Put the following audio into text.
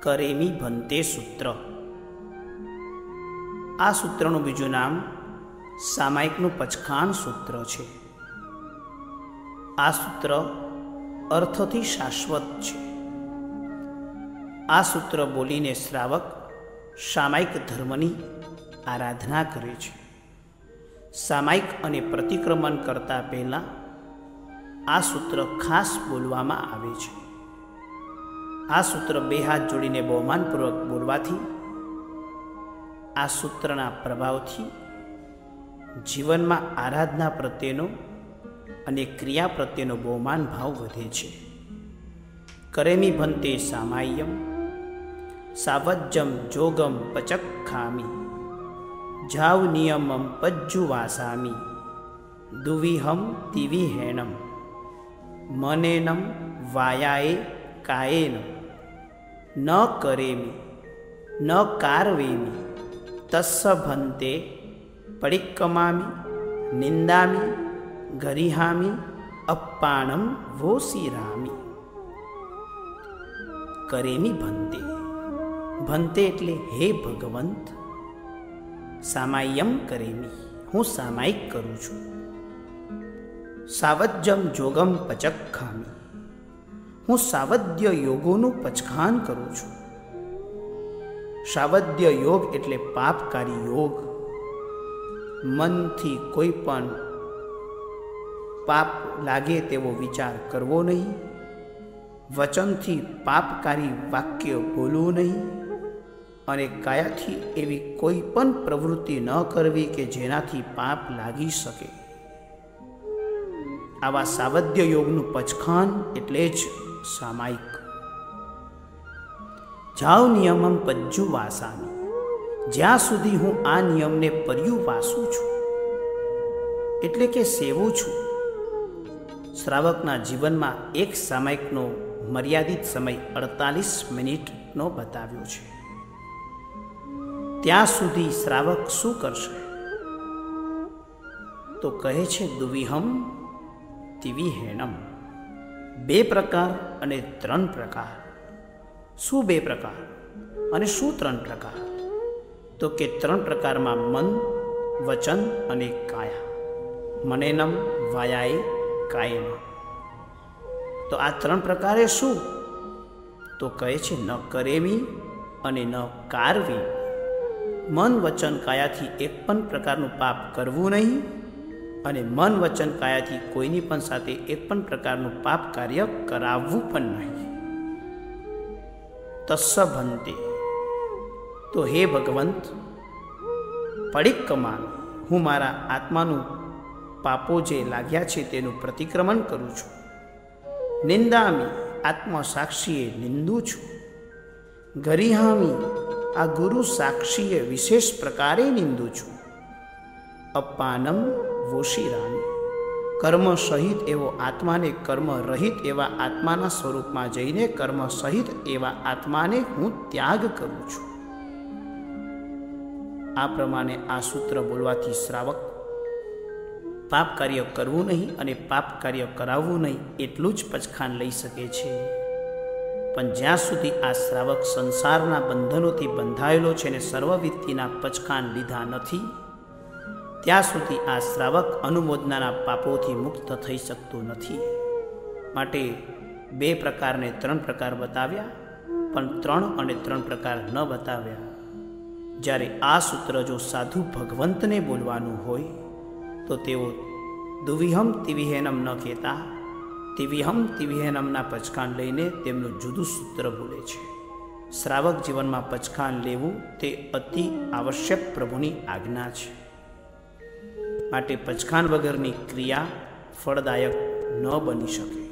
કરેમી ભંતે સૂત્ર. આ સૂત્રનું બીજું નામ સામાયિકનું પચખાણ સૂત્ર છે. આ સૂત્ર અર્થથી શાશ્વત છે. આ સૂત્ર બોલીને શ્રાવક સામાયિક ધર્મની આરાધના કરે છે. સામાયિક અને પ્રતિક્રમણ કરતા પહેલાં આ સૂત્ર ખાસ બોલવામાં આવે છે. આ સૂત્ર બે હાથ જોડીને બહુમાનપૂર્વક બોલવાથી આ સૂત્રના પ્રભાવથી જીવનમાં આરાધના પ્રત્યેનો અને ક્રિયા પ્રત્યેનો બહુમાન ભાવ વધે છે. કરેમી ભંતે સામાય્યમ સાવજ્જમ જોગમ પચક્ખામી જાવ નિયમમ પજ્જુવાસામી દુવિહમ તિવિહેણમ મનેનમ વાયાએ કાયેન ન કરેમી ન કારવેમી તસ્સ ભંતે પડિક્કમામી નિંદામી ગરિહામી અપ્પાણમ વોસિરામી. કરેમી ભંતે, ભંતે એટલે હે ભગવંત. સામાય્યમ કરેમી, હું સામાયિક કરું છું. સાવજ્જમ જોગમ પચક્ખામી, હું સાવદ્ય યોગોનું પચખાન કરું છું. સાવદ્ય યોગ એટલે પાપકારી યોગ. મનથી કોઈ પણ પાપ લાગે તેવો વિચાર કરવો નહીં. વચનથી પાપકારી વાક્ય બોલવું નહીં. અને કાયાથી એવી કોઈ પણ પ્રવૃત્તિ ન કરવી કે જેનાથી પાપ લાગી શકે. આવા સાવદ્ય યોગનું પચખાન એટલે જ સામાયિક. જાવ નિયમમ પજ્જુવાસામી, જ્યાં સુધી હું આ નિયમને પર્યુવાસું છું એટલે કે સેવું છું. શ્રાવકના જીવનમાં એક સામાયિકનો મર્યાદિત સમય 48 મિનિટનો બતાવ્યો છે. ત્યાં સુધી શ્રાવક શું કરશે? તો કહે છે દુવિહમ તિવિહેણમ. 2 પ્રકાર અને 3 પ્રકાર. શું 2 પ્રકાર અને શું 3 પ્રકાર? તો કે 3 પ્રકારમાં મન, વચન અને કાયા. મનેનમ વાયાએ કાયેન. તો આ 3 પ્રકારે શું? તો કહે છે ન કરેમી અને ન કારવી. મન, વચન, કાયાથી એક પણ પ્રકારનું પાપ કરવું નહીં અને મન, વચન, કાયાથી કોઈની પણ સાથે એક પણ પ્રકારનું પાપ કાર્ય કરાવવું પણ નહીં. તસ્સ ભંતે, તો હે ભગવંત, પડિક્કમામી, હું મારા આત્માનું પાપો જે લાગ્યા છે તેનું પ્રતિક્રમણ કરું છું. નિંદામી, આત્મા સાક્ષીએ નિંદું છું. ગરિહામી, આ ગુરુ સાક્ષીએ વિશેષ પ્રકારે નિંદું છું. અપ્પાનમ વોશિરામી, કર્મ સહિત એવો આત્માને કર્મ રહિત એવા આત્માના સ્વરૂપમાં જઈને કર્મ સહિત એવા આત્માને હું ત્યાગ કરું છું. આ પ્રમાણે આ સૂત્ર બોલવાથી શ્રાવક પાપ કાર્ય કરવું નહીં અને પાપ કાર્ય કરાવવું નહીં એટલું જ પચખાન લઈ શકે છે. પણ જ્યાં સુધી આ શ્રાવક સંસારના બંધનોથી બંધાયેલો છે અને સર્વવિત્તિના પચખાન લીધા નથી ત્યાં સુધી આ શ્રાવક અનુમોદનાના પાપોથી મુક્ત થઈ શકતો નથી. માટે 2 પ્રકારને 3 પ્રકાર બતાવ્યા, પણ 3 અને 3 પ્રકાર ન બતાવ્યા. જ્યારે આ સૂત્ર જો સાધુ ભગવંતને બોલવાનું હોય તો તેઓ દુવિહમ તિવિહેનમ ન કહેતા તિવિહમ તિવિહેનમના પચખાન લઈને તેમનું જુદું સૂત્ર બોલે છે. શ્રાવક જીવનમાં પચખાન લેવું તે અતિ આવશ્યક પ્રભુની આજ્ઞા છે. માટે પચખાન વગરની ક્રિયા ફળદાયક ન બની શકે.